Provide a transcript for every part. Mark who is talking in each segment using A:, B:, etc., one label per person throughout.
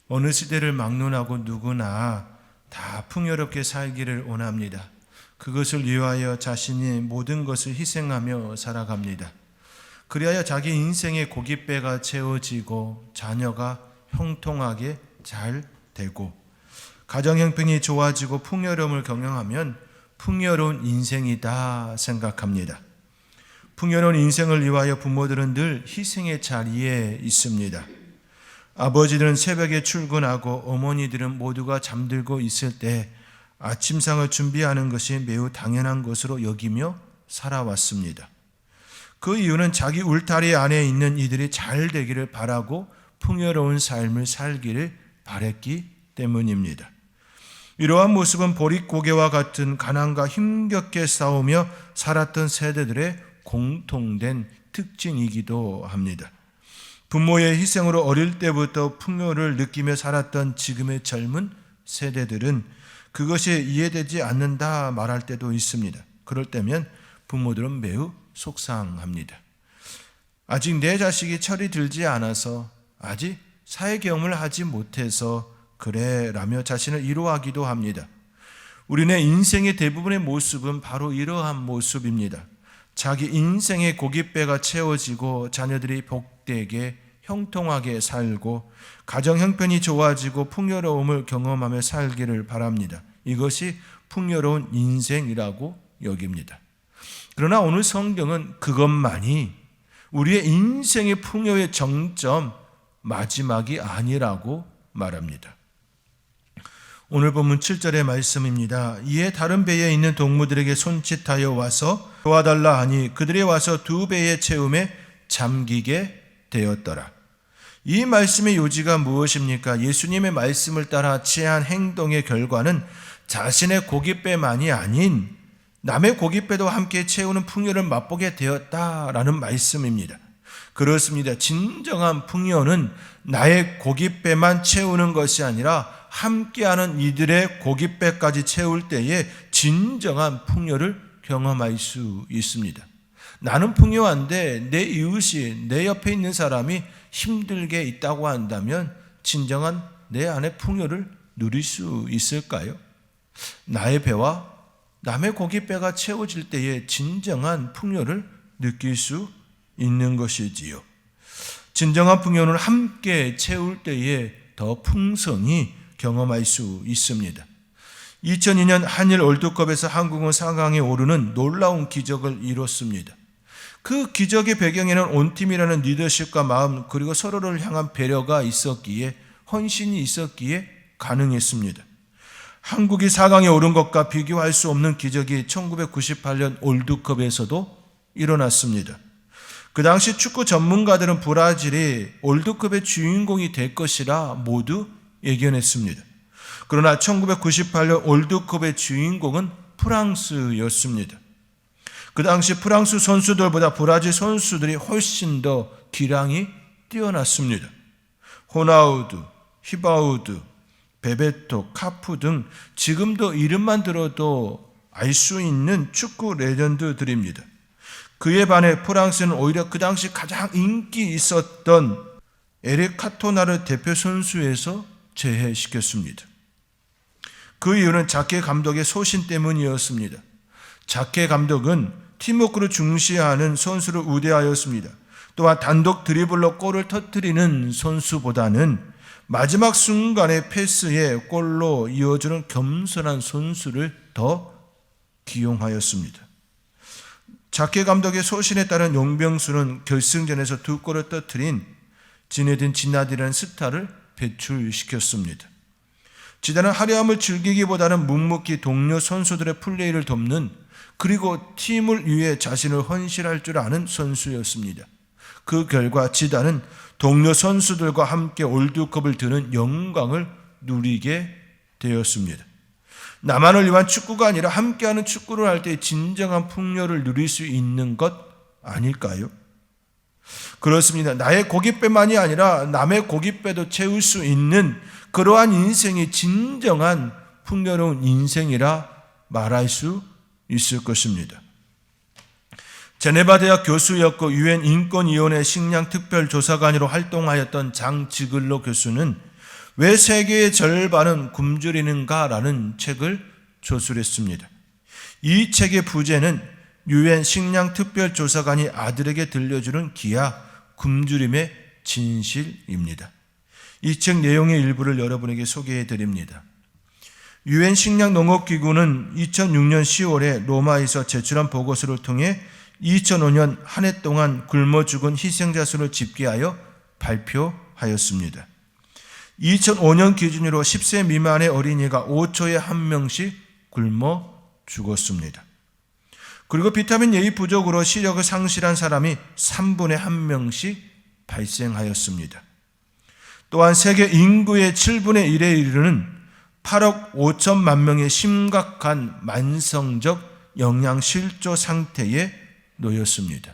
A: 어느 시대를 막론하고 누구나 다 풍요롭게 살기를 원합니다. 그것을 위하여 자신이 모든 것을 희생하며 살아갑니다. 그리하여 자기 인생의 고깃배가 채워지고 자녀가 형통하게 잘 되고 가정 형편이 좋아지고 풍요로움을 경영하면 풍요로운 인생이다 생각합니다. 풍요로운 인생을 위하여 부모들은 늘 희생의 자리에 있습니다. 아버지들은 새벽에 출근하고 어머니들은 모두가 잠들고 있을 때 아침상을 준비하는 것이 매우 당연한 것으로 여기며 살아왔습니다. 그 이유는 자기 울타리 안에 있는 이들이 잘 되기를 바라고 풍요로운 삶을 살기를 바랬기 때문입니다. 이러한 모습은 보릿고개와 같은 가난과 힘겹게 싸우며 살았던 세대들의 공통된 특징이기도 합니다. 부모의 희생으로 어릴 때부터 풍요를 느끼며 살았던 지금의 젊은 세대들은 그것이 이해되지 않는다 말할 때도 있습니다. 그럴 때면 부모들은 매우 속상합니다. 아직 내 자식이 철이 들지 않아서, 아직 사회 경험을 하지 못해서 그래 라며 자신을 위로하기도 합니다. 우리네 인생의 대부분의 모습은 바로 이러한 모습입니다. 자기 인생의 고깃배가 채워지고 자녀들이 복되게 형통하게 살고 가정 형편이 좋아지고 풍요로움을 경험하며 살기를 바랍니다. 이것이 풍요로운 인생이라고 여깁니다. 그러나 오늘 성경은 그것만이 우리의 인생의 풍요의 정점, 마지막이 아니라고 말합니다. 오늘 본문 7절의 말씀입니다. 이에 다른 배에 있는 동무들에게 손짓하여 와서 도와달라 하니 그들이 와서 2배의 채움에 잠기게 되었더라. 이 말씀의 요지가 무엇입니까? 예수님의 말씀을 따라 취한 행동의 결과는 자신의 고깃배만이 아닌 남의 고깃배도 함께 채우는 풍요를 맛보게 되었다라는 말씀입니다. 그렇습니다. 진정한 풍요는 나의 고깃배만 채우는 것이 아니라 함께하는 이들의 고깃배까지 채울 때에 진정한 풍요를 경험할 수 있습니다. 나는 풍요한데 내 이웃이, 내 옆에 있는 사람이 힘들게 있다고 한다면 진정한 내 안의 풍요를 누릴 수 있을까요? 나의 배와 남의 고깃배가 채워질 때에 진정한 풍요를 느낄 수 있는 것이지요. 진정한 풍요는 함께 채울 때에 더 풍성히 경험할 수 있습니다. 2002년 한일 월드컵에서 한국은 4강에 오르는 놀라운 기적을 이뤘습니다. 그 기적의 배경에는 온 팀이라는 리더십과 마음 그리고 서로를 향한 배려가 있었기에, 헌신이 있었기에 가능했습니다. 한국이 4강에 오른 것과 비교할 수 없는 기적이 1998년 월드컵에서도 일어났습니다. 그 당시 축구 전문가들은 브라질이 월드컵의 주인공이 될 것이라 모두 예견했습니다. 그러나 1998년 월드컵의 주인공은 프랑스였습니다. 그 당시 프랑스 선수들보다 브라질 선수들이 훨씬 더 기량이 뛰어났습니다. 호나우두, 히바우두, 베베토, 카푸 등 지금도 이름만 들어도 알 수 있는 축구 레전드들입니다. 그에 반해 프랑스는 오히려 그 당시 가장 인기 있었던 에릭 카토나를 대표 선수에서 제외시켰습니다. 그 이유는 자케 감독의 소신 때문이었습니다. 자케 감독은 팀워크를 중시하는 선수를 우대하였습니다. 또한 단독 드리블로 골을 터뜨리는 선수보다는 마지막 순간의 패스에 골로 이어주는 겸손한 선수를 더 기용하였습니다. 자케 감독의 소신에 따른 용병수는 결승전에서 2골을 터뜨린 지네딘 지나디라는 스타를 배출시켰습니다. 지단은 화려함을 즐기기보다는 묵묵히 동료 선수들의 플레이를 돕는, 그리고 팀을 위해 자신을 헌신할 줄 아는 선수였습니다. 그 결과 지단은 동료 선수들과 함께 월드컵을 드는 영광을 누리게 되었습니다. 나만을 위한 축구가 아니라 함께하는 축구를 할 때 진정한 풍요를 누릴 수 있는 것 아닐까요? 그렇습니다. 나의 고깃배만이 아니라 남의 고깃배도 채울 수 있는 그러한 인생이 진정한 풍요로운 인생이라 말할 수 있을 것입니다. 제네바 대학 교수였고 유엔 인권위원회 식량 특별조사관으로 활동하였던 장 지글로 교수는 왜 세계의 절반은 굶주리는가라는 책을 저술했습니다. 이 책의 부제는 유엔 식량특별조사관이 아들에게 들려주는 기하 굶주림의 진실입니다. 이 책 내용의 일부를 여러분에게 소개해 드립니다. 유엔 식량농업기구는 2006년 10월에 로마에서 제출한 보고서를 통해 2005년 한 해 동안 굶어 죽은 희생자 수를 집계하여 발표하였습니다. 2005년 기준으로 10세 미만의 어린이가 5초에 1명씩 굶어 죽었습니다. 그리고 비타민 A 부족으로 시력을 상실한 사람이 3분에 1명씩 발생하였습니다. 또한 세계 인구의 7분의 1에 이르는 8억 5천만 명의 심각한 만성적 영양실조 상태에 놓였습니다.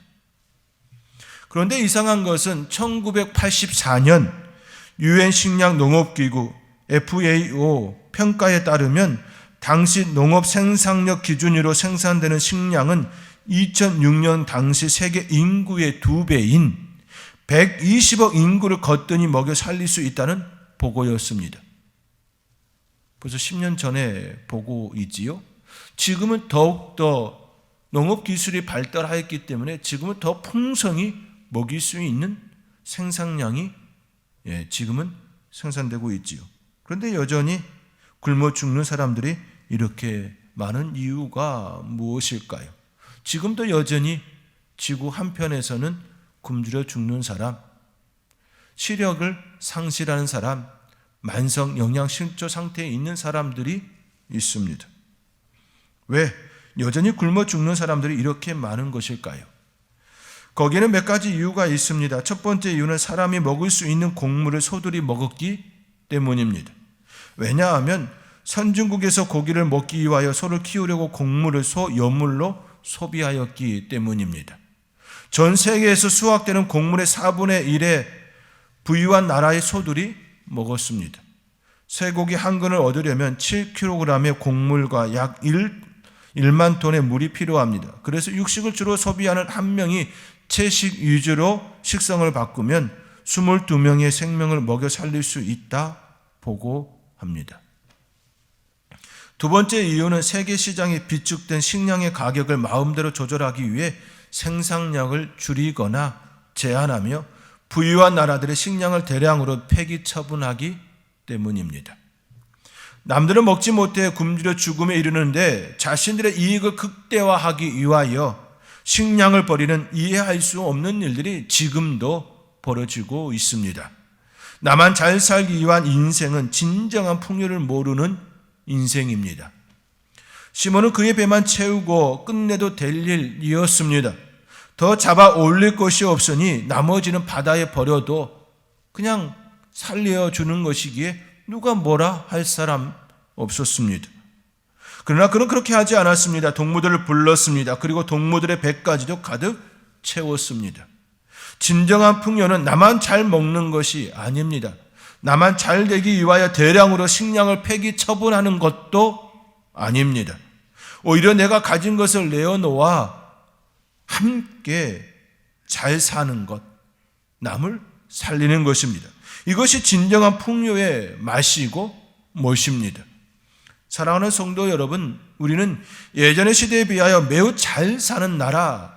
A: 그런데 이상한 것은 1984년 유엔 식량농업기구 FAO 평가에 따르면 당시 농업 생산력 기준으로 생산되는 식량은 2006년 당시 세계 인구의 2배인 120억 인구를 거뜬히 먹여 살릴 수 있다는 보고였습니다. 벌써 10년 전에 보고이지요. 지금은 더욱더 농업기술이 발달하였기 때문에 지금은 더 풍성히 먹일 수 있는 생산량이 지금은 생산되고 있지요. 그런데 여전히 굶어 죽는 사람들이 이렇게 많은 이유가 무엇일까요? 지금도 여전히 지구 한편에서는 굶주려 죽는 사람, 시력을 상실하는 사람, 만성 영양실조 상태에 있는 사람들이 있습니다. 왜 여전히 굶어 죽는 사람들이 이렇게 많은 것일까요? 거기에는 몇 가지 이유가 있습니다. 첫 번째 이유는 사람이 먹을 수 있는 곡물을 소들이 먹었기 때문입니다. 왜냐하면 선진국에서 고기를 먹기 위하여 소를 키우려고 곡물을 소 여물로 소비하였기 때문입니다. 전 세계에서 수확되는 곡물의 4분의 1에 부유한 나라의 소들이 먹었습니다. 쇠고기 한 근을 얻으려면 7kg의 곡물과 약 1만 톤의 물이 필요합니다. 그래서 육식을 주로 소비하는 한 명이 채식 위주로 식성을 바꾸면 22명의 생명을 먹여 살릴 수 있다 보고합니다. 두 번째 이유는 세계 시장에 비축된 식량의 가격을 마음대로 조절하기 위해 생산량을 줄이거나 제한하며 부유한 나라들의 식량을 대량으로 폐기 처분하기 때문입니다. 남들은 먹지 못해 굶주려 죽음에 이르는데 자신들의 이익을 극대화하기 위하여 식량을 버리는 이해할 수 없는 일들이 지금도 벌어지고 있습니다. 나만 잘 살기 위한 인생은 진정한 풍요를 모르는 인생입니다. 시몬은 그의 배만 채우고 끝내도 될 일이었습니다. 더 잡아 올릴 것이 없으니 나머지는 바다에 버려도 그냥 살려주는 것이기에 누가 뭐라 할 사람 없었습니다. 그러나 그는 그렇게 하지 않았습니다. 동무들을 불렀습니다. 그리고 동무들의 배까지도 가득 채웠습니다. 진정한 풍요는 나만 잘 먹는 것이 아닙니다. 나만 잘 되기 위하여 대량으로 식량을 폐기 처분하는 것도 아닙니다. 오히려 내가 가진 것을 내어놓아 함께 잘 사는 것, 남을 살리는 것입니다. 이것이 진정한 풍요의 맛이고 멋입니다. 사랑하는 성도 여러분, 우리는 예전의 시대에 비하여 매우 잘 사는 나라,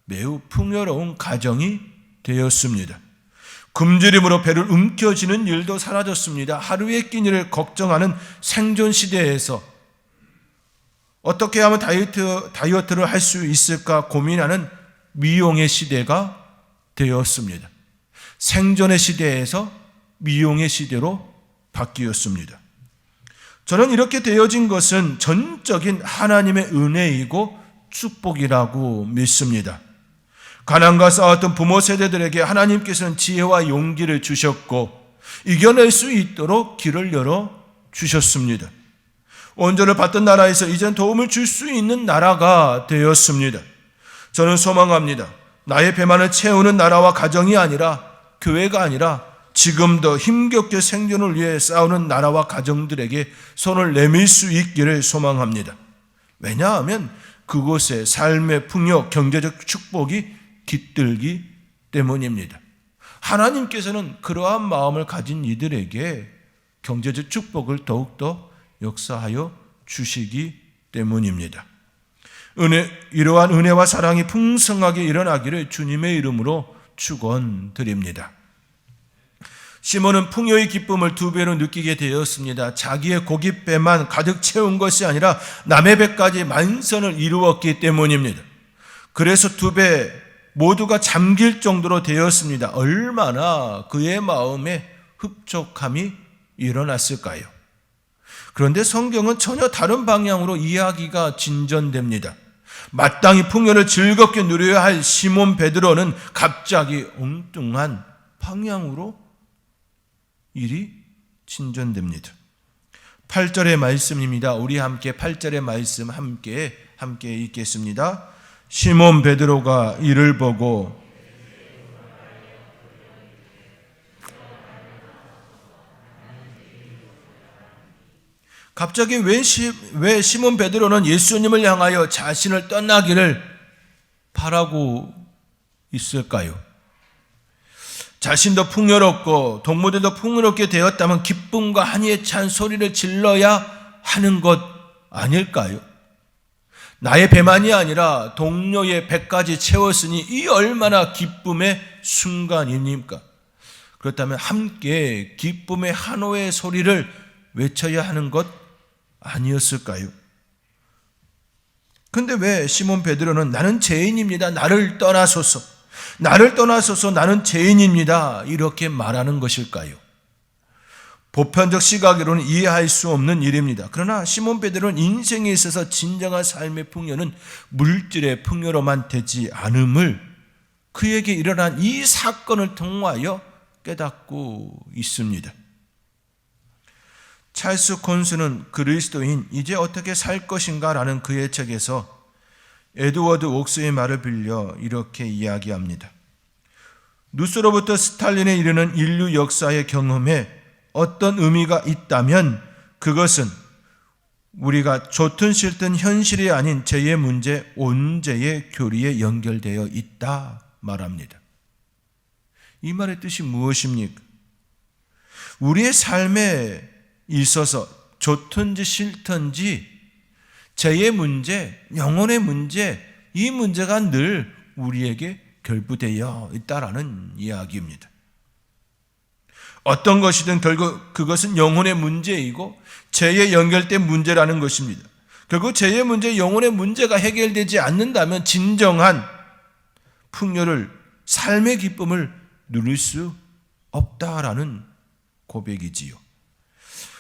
A: 매우 풍요로운 가정이 되었습니다. 굶주림으로 배를 움켜쥐는 일도 사라졌습니다. 하루의 끼니를 걱정하는 생존 시대에서 어떻게 하면 다이어트를 할 수 있을까 고민하는 미용의 시대가 되었습니다. 생존의 시대에서 미용의 시대로 바뀌었습니다. 저는 이렇게 되어진 것은 전적인 하나님의 은혜이고 축복이라고 믿습니다. 가난과 싸웠던 부모 세대들에게 하나님께서는 지혜와 용기를 주셨고 이겨낼 수 있도록 길을 열어 주셨습니다. 원조를 받던 나라에서 이젠 도움을 줄 수 있는 나라가 되었습니다. 저는 소망합니다. 나의 배만을 채우는 나라와 가정이 아니라, 교회가 아니라 지금도 힘겹게 생존을 위해 싸우는 나라와 가정들에게 손을 내밀 수 있기를 소망합니다. 왜냐하면 그곳에 삶의 풍요, 경제적 축복이 깃들기 때문입니다. 하나님께서는 그러한 마음을 가진 이들에게 경제적 축복을 더욱더 역사하여 주시기 때문입니다. 이러한 은혜와 사랑이 풍성하게 일어나기를 주님의 이름으로 축원드립니다. 시몬은 풍요의 기쁨을 2배로 느끼게 되었습니다. 자기의 고깃배만 가득 채운 것이 아니라 남의 배까지 만선을 이루었기 때문입니다. 그래서 2배 모두가 잠길 정도로 되었습니다. 얼마나 그의 마음에 흡족함이 일어났을까요? 그런데 성경은 전혀 다른 방향으로 이야기가 진전됩니다. 마땅히 풍요를 즐겁게 누려야 할 시몬 베드로는 갑자기 엉뚱한 방향으로 일이 진전됩니다. 8절의 말씀입니다. 우리 함께 8절의 말씀 함께 읽겠습니다. 시몬 베드로가 이를 보고 갑자기 왜 시몬 베드로는 예수님을 향하여 자신을 떠나기를 바라고 있을까요? 자신도 풍요롭고 동무들도 풍요롭게 되었다면 기쁨과 한이에 찬 소리를 질러야 하는 것 아닐까요? 나의 배만이 아니라 동료의 배까지 채웠으니 이 얼마나 기쁨의 순간입니까? 그렇다면 함께 기쁨의 한호의 소리를 외쳐야 하는 것 아니었을까요? 근데 왜 시몬 베드로는 나는 죄인입니다. 나를 떠나소서 나는 죄인입니다. 이렇게 말하는 것일까요? 보편적 시각으로는 이해할 수 없는 일입니다. 그러나 시몬 베드로는 인생에 있어서 진정한 삶의 풍요는 물질의 풍요로만 되지 않음을 그에게 일어난 이 사건을 통하여 깨닫고 있습니다. 찰스 콘스는 그리스도인 이제 어떻게 살 것인가 라는 그의 책에서 에드워드 옥스의 말을 빌려 이렇게 이야기합니다. 루소로부터 스탈린에 이르는 인류 역사의 경험에 어떤 의미가 있다면 그것은 우리가 좋든 싫든 현실이 아닌 죄의 문제, 온죄의 교리에 연결되어 있다 말합니다. 이 말의 뜻이 무엇입니까? 우리의 삶에 있어서 좋든지 싫든지 죄의 문제, 영혼의 문제, 이 문제가 늘 우리에게 결부되어 있다라는 이야기입니다. 어떤 것이든 결국 그것은 영혼의 문제이고 죄에 연결된 문제라는 것입니다. 결국 죄의 문제, 영혼의 문제가 해결되지 않는다면 진정한 풍요를, 삶의 기쁨을 누릴 수 없다라는 고백이지요.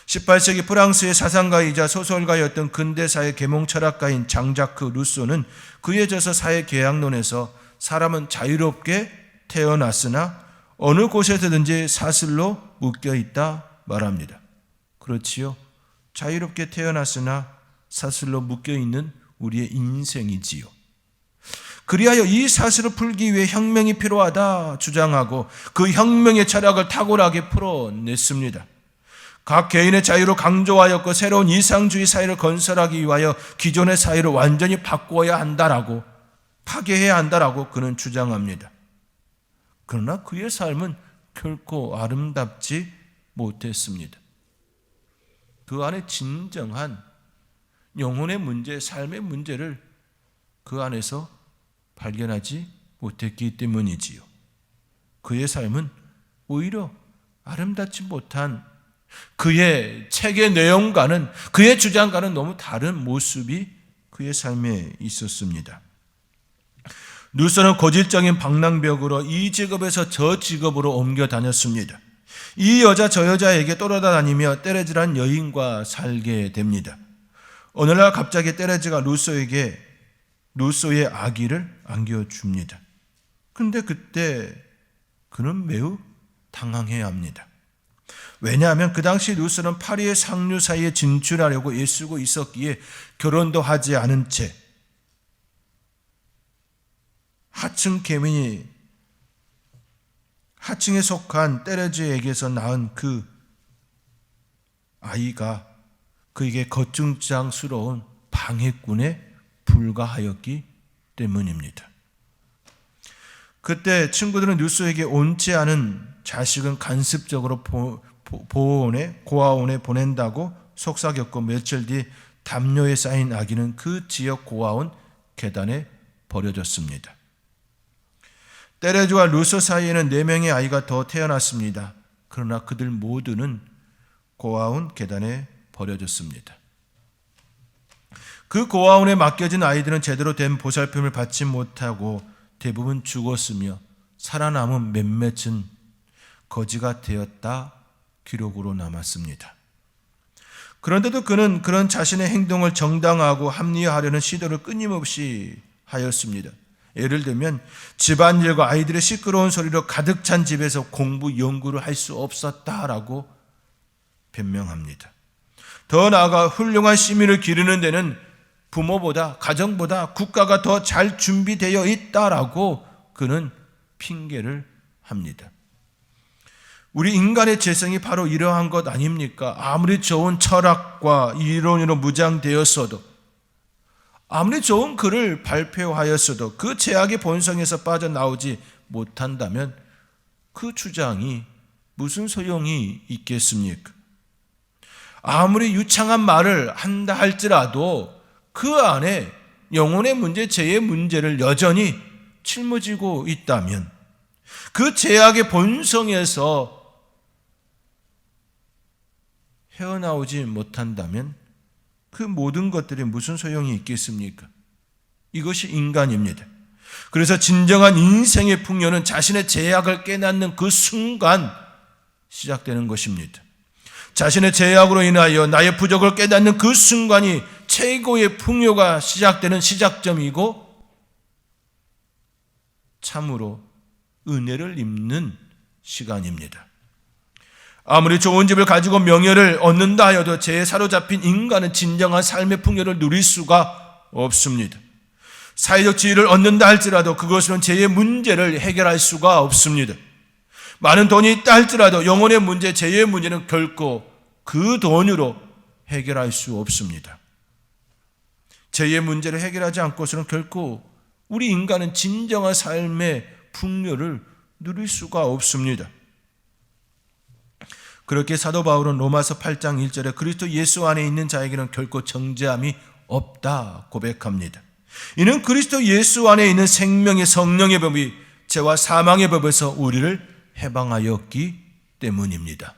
A: 18세기 프랑스의 사상가이자 소설가였던 근대사의 계몽 철학가인 장자크 루소는 그의 저서 사회 계약론에서 사람은 자유롭게 태어났으나 어느 곳에서든지 사슬로 묶여 있다 말합니다. 그렇지요. 자유롭게 태어났으나 사슬로 묶여 있는 우리의 인생이지요. 그리하여 이 사슬을 풀기 위해 혁명이 필요하다 주장하고 그 혁명의 철학을 탁월하게 풀어냈습니다. 각 개인의 자유를 강조하였고 새로운 이상주의 사회를 건설하기 위하여 기존의 사회를 완전히 바꾸어야 한다라고, 파괴해야 한다라고 그는 주장합니다. 그러나 그의 삶은 결코 아름답지 못했습니다. 그 안에 진정한 영혼의 문제, 삶의 문제를 그 안에서 발견하지 못했기 때문이지요. 그의 삶은 오히려 아름답지 못한 그의 책의 내용과는, 그의 주장과는 너무 다른 모습이 그의 삶에 있었습니다. 루소는 고질적인 방랑벽으로 이 직업에서 저 직업으로 옮겨 다녔습니다. 이 여자 저 여자에게 떠돌아다니며 테레즈란 여인과 살게 됩니다. 어느 날 갑자기 테레즈가 루소에게 루소의 아기를 안겨줍니다. 그런데 그때 그는 매우 당황해야 합니다. 왜냐하면 그 당시 루소는 파리의 상류 사이에 진출하려고 애쓰고 있었기에 결혼도 하지 않은 채 하층 계민이 하층에 속한 테레즈에게서 낳은 그 아이가 그에게 거증장스러운 방해꾼에 불과하였기 때문입니다. 그때 친구들은 루소에게 옳지 않은 자식은 간습적으로 고아원에 보낸다고 속삭였고 며칠 뒤 담요에 쌓인 아기는 그 지역 고아원 계단에 버려졌습니다. 때레주와 루소 사이에는 4명의 아이가 더 태어났습니다. 그러나 그들 모두는 고아원 계단에 버려졌습니다. 그 고아원에 맡겨진 아이들은 제대로 된 보살핌을 받지 못하고 대부분 죽었으며 살아남은 몇몇은 거지가 되었다 기록으로 남았습니다. 그런데도 그는 그런 자신의 행동을 정당화하고 합리화하려는 시도를 끊임없이 하였습니다. 예를 들면 집안일과 아이들의 시끄러운 소리로 가득 찬 집에서 공부, 연구를 할 수 없었다라고 변명합니다. 더 나아가 훌륭한 시민을 기르는 데는 부모보다, 가정보다 국가가 더 잘 준비되어 있다라고 그는 핑계를 합니다. 우리 인간의 재성이 바로 이러한 것 아닙니까? 아무리 좋은 철학과 이론으로 무장되었어도, 아무리 좋은 글을 발표하였어도 그 죄악의 본성에서 빠져나오지 못한다면 그 주장이 무슨 소용이 있겠습니까? 아무리 유창한 말을 한다 할지라도 그 안에 영혼의 문제, 죄의 문제를 여전히 짊어지고 있다면, 그 죄악의 본성에서 헤어나오지 못한다면 그 모든 것들이 무슨 소용이 있겠습니까? 이것이 인간입니다. 그래서 진정한 인생의 풍요는 자신의 죄악을 깨닫는 그 순간 시작되는 것입니다. 자신의 죄악으로 인하여 나의 부족을 깨닫는 그 순간이 최고의 풍요가 시작되는 시작점이고 참으로 은혜를 입는 시간입니다. 아무리 좋은 집을 가지고 명예를 얻는다 하여도 죄에 사로잡힌 인간은 진정한 삶의 풍요를 누릴 수가 없습니다. 사회적 지위를 얻는다 할지라도 그것으로는 죄의 문제를 해결할 수가 없습니다. 많은 돈이 있다 할지라도 영혼의 문제, 죄의 문제는 결코 그 돈으로 해결할 수 없습니다. 죄의 문제를 해결하지 않고서는 결코 우리 인간은 진정한 삶의 풍요를 누릴 수가 없습니다. 그렇게 사도 바울은 로마서 8장 1절에 그리스도 예수 안에 있는 자에게는 결코 정죄함이 없다 고백합니다. 이는 그리스도 예수 안에 있는 생명의 성령의 법이 죄와 사망의 법에서 우리를 해방하였기 때문입니다.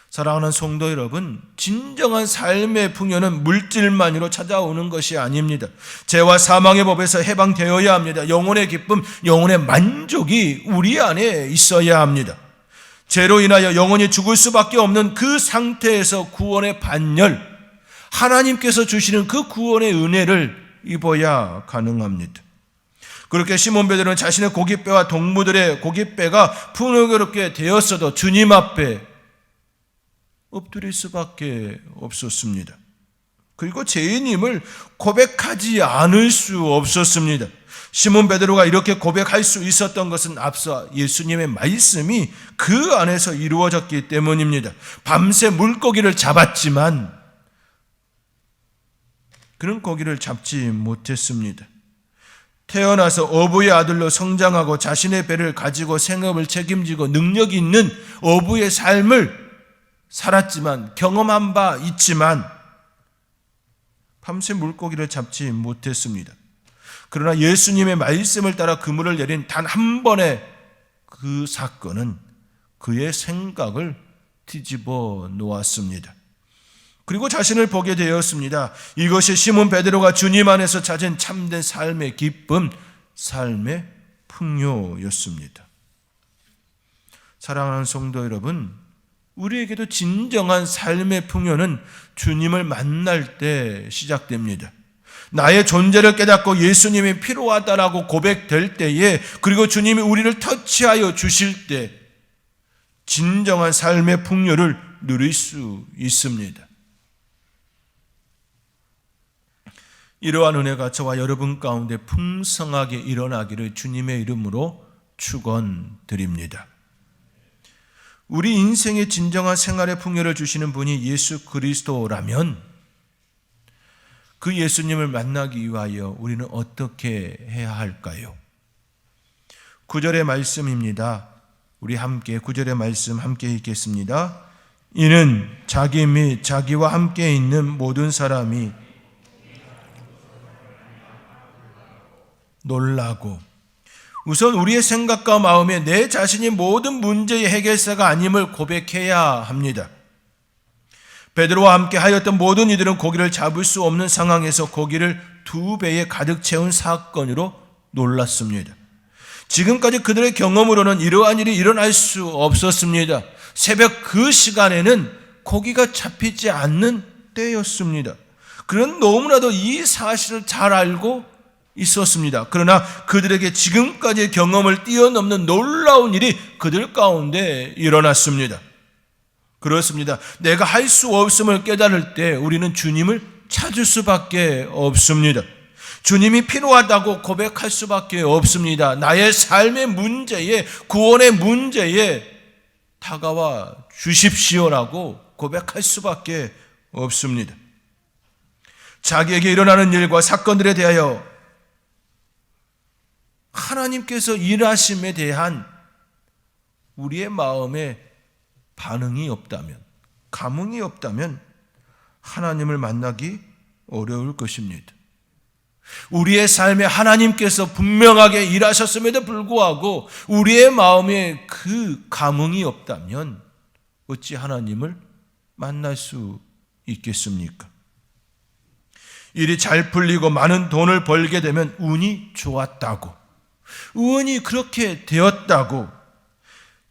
A: 사랑하는 성도 여러분, 진정한 삶의 풍요는 물질만으로 찾아오는 것이 아닙니다. 죄와 사망의 법에서 해방되어야 합니다. 영혼의 기쁨, 영혼의 만족이 우리 안에 있어야 합니다. 죄로 인하여 영혼이 죽을 수밖에 없는 그 상태에서 구원의 반열, 하나님께서 주시는 그 구원의 은혜를 입어야 가능합니다. 그렇게 시몬 베드로는 자신의 고깃배와 동무들의 고깃배가 풍요롭게 되었어도 주님 앞에 엎드릴 수밖에 없었습니다. 그리고 죄인임을 고백하지 않을 수 없었습니다. 시몬 베드로가 이렇게 고백할 수 있었던 것은 앞서 예수님의 말씀이 그 안에서 이루어졌기 때문입니다. 밤새 물고기를 잡았지만 그는 고기를 잡지 못했습니다. 태어나서 어부의 아들로 성장하고 자신의 배를 가지고 생업을 책임지고 능력 있는 어부의 삶을 살았지만, 경험한 바 있지만 밤새 물고기를 잡지 못했습니다. 그러나 예수님의 말씀을 따라 그물을 내린 단 한 번의 그 사건은 그의 생각을 뒤집어 놓았습니다. 그리고 자신을 보게 되었습니다. 이것이 시몬 베드로가 주님 안에서 찾은 참된 삶의 기쁨, 삶의 풍요였습니다. 사랑하는 성도 여러분, 우리에게도 진정한 삶의 풍요는 주님을 만날 때 시작됩니다. 나의 존재를 깨닫고 예수님이 필요하다라고 고백될 때에, 그리고 주님이 우리를 터치하여 주실 때 진정한 삶의 풍요를 누릴 수 있습니다. 이러한 은혜가 저와 여러분 가운데 풍성하게 일어나기를 주님의 이름으로 축원드립니다. 우리 인생의 진정한 생활의 풍요를 주시는 분이 예수 그리스도라면 그 예수님을 만나기 위하여 우리는 어떻게 해야 할까요? 9절의 말씀입니다. 우리 함께 9절의 말씀 함께 읽겠습니다. 이는 자기 및 자기와 함께 있는 모든 사람이 놀라고. 우선 우리의 생각과 마음에 내 자신이 모든 문제의 해결사가 아님을 고백해야 합니다. 베드로와 함께 하였던 모든 이들은 고기를 잡을 수 없는 상황에서 고기를 2배에 가득 채운 사건으로 놀랐습니다. 지금까지 그들의 경험으로는 이러한 일이 일어날 수 없었습니다. 새벽 그 시간에는 고기가 잡히지 않는 때였습니다. 그는 너무나도 이 사실을 잘 알고 있었습니다. 그러나 그들에게 지금까지의 경험을 뛰어넘는 놀라운 일이 그들 가운데 일어났습니다. 그렇습니다. 내가 할 수 없음을 깨달을 때 우리는 주님을 찾을 수밖에 없습니다. 주님이 필요하다고 고백할 수밖에 없습니다. 나의 삶의 문제에, 구원의 문제에 다가와 주십시오라고 고백할 수밖에 없습니다. 자기에게 일어나는 일과 사건들에 대하여 하나님께서 일하심에 대한 우리의 마음에 반응이 없다면, 감흥이 없다면 하나님을 만나기 어려울 것입니다. 우리의 삶에 하나님께서 분명하게 일하셨음에도 불구하고 우리의 마음에 그 감흥이 없다면 어찌 하나님을 만날 수 있겠습니까? 일이 잘 풀리고 많은 돈을 벌게 되면 운이 좋았다고, 운이 그렇게 되었다고,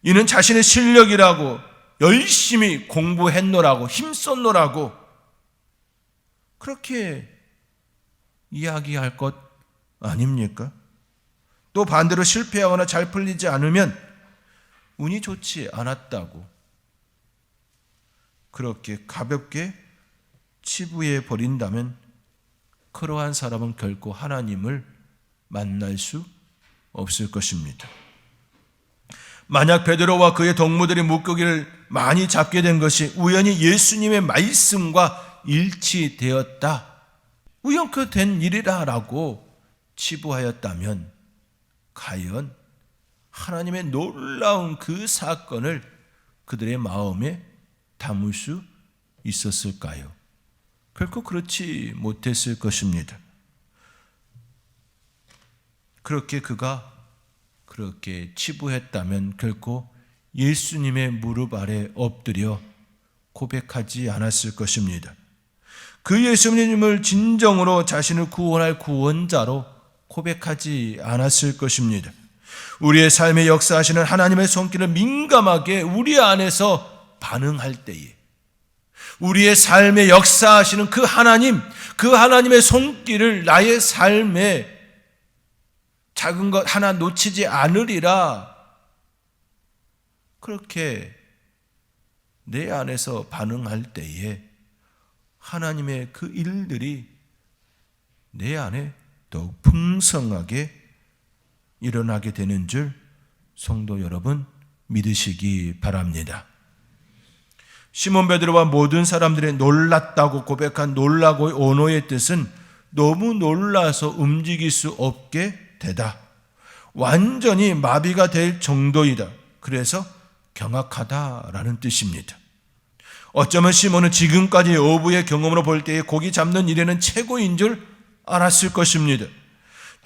A: 이는 자신의 실력이라고, 열심히 공부했노라고, 힘썼노라고 그렇게 이야기할 것 아닙니까? 또 반대로 실패하거나 잘 풀리지 않으면 운이 좋지 않았다고 그렇게 가볍게 치부해 버린다면 그러한 사람은 결코 하나님을 만날 수 없을 것입니다. 만약 베드로와 그의 동무들이 물고기를 많이 잡게 된 것이 우연히 예수님의 말씀과 일치되었다, 우연히 일이라고 치부하였다면 과연 하나님의 놀라운 그 사건을 그들의 마음에 담을 수 있었을까요? 결코 그렇지 못했을 것입니다. 그렇게 그가 그렇게 치부했다면 결코 예수님의 무릎 아래 엎드려 고백하지 않았을 것입니다. 그 예수님을 진정으로 자신을 구원할 구원자로 고백하지 않았을 것입니다. 우리의 삶에 역사하시는 하나님의 손길을 민감하게 우리 안에서 반응할 때에, 우리의 삶에 역사하시는 그 하나님, 그 하나님의 손길을 나의 삶에 작은 것 하나 놓치지 않으리라, 그렇게 내 안에서 반응할 때에 하나님의 그 일들이 내 안에 더욱 풍성하게 일어나게 되는 줄 성도 여러분 믿으시기 바랍니다. 시몬 베드로와 모든 사람들이 놀랐다고 고백한 놀라고의 언어의 뜻은 너무 놀라서 움직일 수 없게 되다, 완전히 마비가 될 정도이다, 그래서 경악하다라는 뜻입니다. 어쩌면 시몬은 지금까지 어부의 경험으로 볼 때에 고기 잡는 일에는 최고인 줄 알았을 것입니다.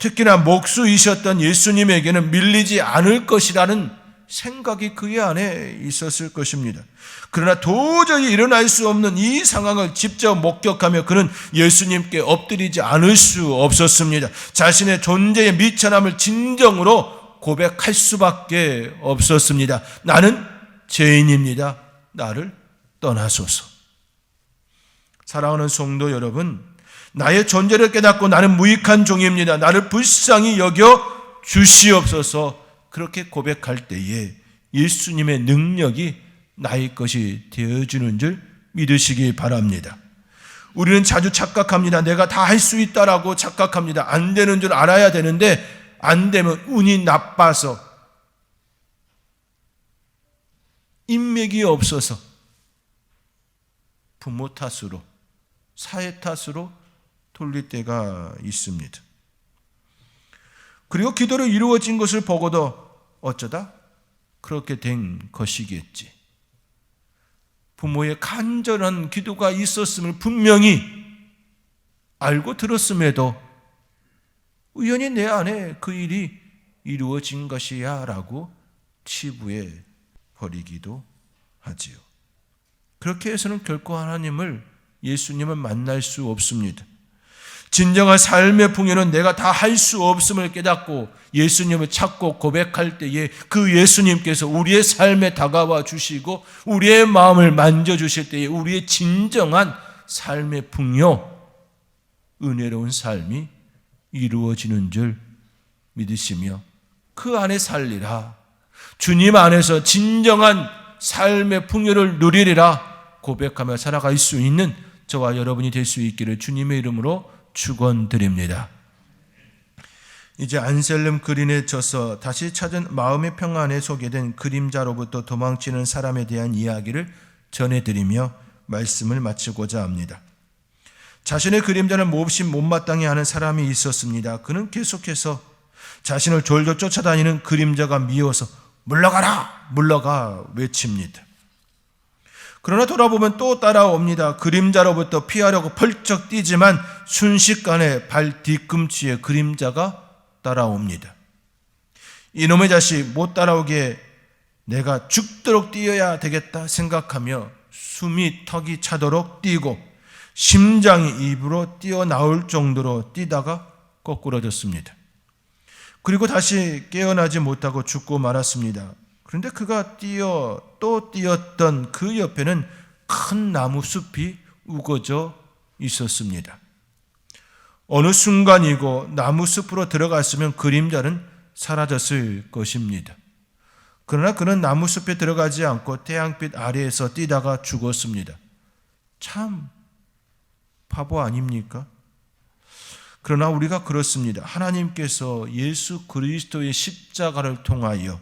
A: 특히나 목수이셨던 예수님에게는 밀리지 않을 것이라는 생각이 그의 안에 있었을 것입니다. 그러나 도저히 일어날 수 없는 이 상황을 직접 목격하며 그는 예수님께 엎드리지 않을 수 없었습니다. 자신의 존재의 미천함을 진정으로 고백할 수밖에 없었습니다. 나는 죄인입니다. 나를 떠나소서. 사랑하는 성도 여러분, 나의 존재를 깨닫고 나는 무익한 종입니다, 나를 불쌍히 여겨 주시옵소서, 그렇게 고백할 때에 예수님의 능력이 나의 것이 되어주는 줄 믿으시기 바랍니다. 우리는 자주 착각합니다. 내가 다 할 수 있다라고 착각합니다. 안 되는 줄 알아야 되는데 안 되면 운이 나빠서, 인맥이 없어서, 부모 탓으로, 사회 탓으로 돌릴 때가 있습니다. 그리고 기도로 이루어진 것을 보고도 어쩌다 그렇게 된 것이겠지. 부모의 간절한 기도가 있었음을 분명히 알고 들었음에도 우연히 내 안에 그 일이 이루어진 것이야 라고 치부해 버리기도 하지요. 그렇게 해서는 결코 예수님을 만날 수 없습니다. 진정한 삶의 풍요는 내가 다 할 수 없음을 깨닫고 예수님을 찾고 고백할 때에 그 예수님께서 우리의 삶에 다가와 주시고 우리의 마음을 만져주실 때에 우리의 진정한 삶의 풍요, 은혜로운 삶이 이루어지는 줄 믿으시며 그 안에 살리라, 주님 안에서 진정한 삶의 풍요를 누리리라 고백하며 살아갈 수 있는 저와 여러분이 될 수 있기를 주님의 이름으로 축원드립니다. 이제 안셀름 그린에 져서 다시 찾은 마음의 평안에 소개된 그림자로부터 도망치는 사람에 대한 이야기를 전해드리며 말씀을 마치고자 합니다. 자신의 그림자를 몹시 못마땅해 하는 사람이 있었습니다. 그는 계속해서 자신을 졸졸 쫓아다니는 그림자가 미워서 물러가라! 물러가! 외칩니다. 그러나 돌아보면 또 따라옵니다. 그림자로부터 피하려고 펄쩍 뛰지만 순식간에 발 뒤꿈치에 그림자가 따라옵니다. 이놈의 자식 못 따라오게 내가 죽도록 뛰어야 되겠다 생각하며 숨이 턱이 차도록 뛰고 심장이 입으로 뛰어나올 정도로 뛰다가 거꾸러졌습니다. 그리고 다시 깨어나지 못하고 죽고 말았습니다. 그런데 그가 또 뛰었던 그 옆에는 큰 나무 숲이 우거져 있었습니다. 어느 순간이고 나무 숲으로 들어갔으면 그림자는 사라졌을 것입니다. 그러나 그는 나무 숲에 들어가지 않고 태양빛 아래에서 뛰다가 죽었습니다. 참 바보 아닙니까? 그러나 우리가 그렇습니다. 하나님께서 예수 그리스도의 십자가를 통하여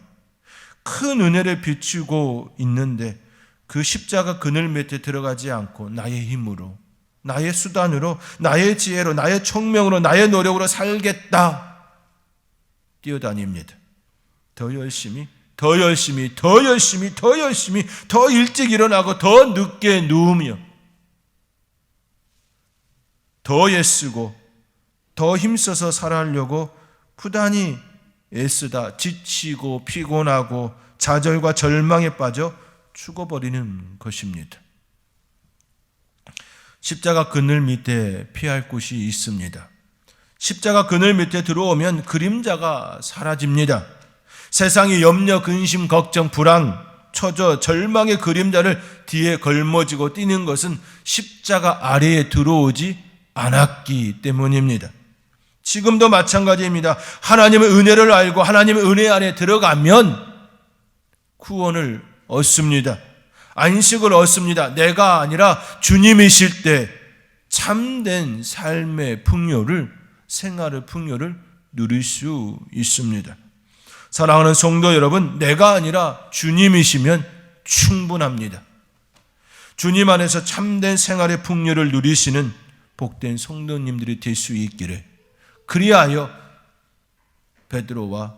A: 큰 은혜를 비추고 있는데 그 십자가 그늘 밑에 들어가지 않고 나의 힘으로, 나의 수단으로, 나의 지혜로, 나의 총명으로, 나의 노력으로 살겠다 뛰어다닙니다. 더 열심히, 더 일찍 일어나고 더 늦게 누우며 더 애쓰고 더 힘써서 살아가려고 부단히 애쓰다 지치고 피곤하고 좌절과 절망에 빠져 죽어버리는 것입니다. 십자가 그늘 밑에 피할 곳이 있습니다. 십자가 그늘 밑에 들어오면 그림자가 사라집니다. 세상의 염려, 근심, 걱정, 불안, 처져, 절망의 그림자를 뒤에 걸머지고 뛰는 것은 십자가 아래에 들어오지 않았기 때문입니다. 지금도 마찬가지입니다. 하나님의 은혜를 알고 하나님의 은혜 안에 들어가면 구원을 얻습니다. 안식을 얻습니다. 내가 아니라 주님이실 때 참된 삶의 풍요를, 생활의 풍요를 누릴 수 있습니다. 사랑하는 성도 여러분, 내가 아니라 주님이시면 충분합니다. 주님 안에서 참된 생활의 풍요를 누리시는 복된 성도님들이 될 수 있기를, 그리하여 베드로와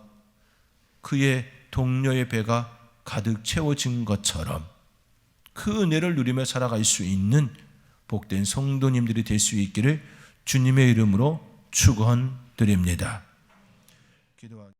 A: 그의 동료의 배가 가득 채워진 것처럼 그 은혜를 누리며 살아갈 수 있는 복된 성도님들이 될 수 있기를 주님의 이름으로 축원드립니다.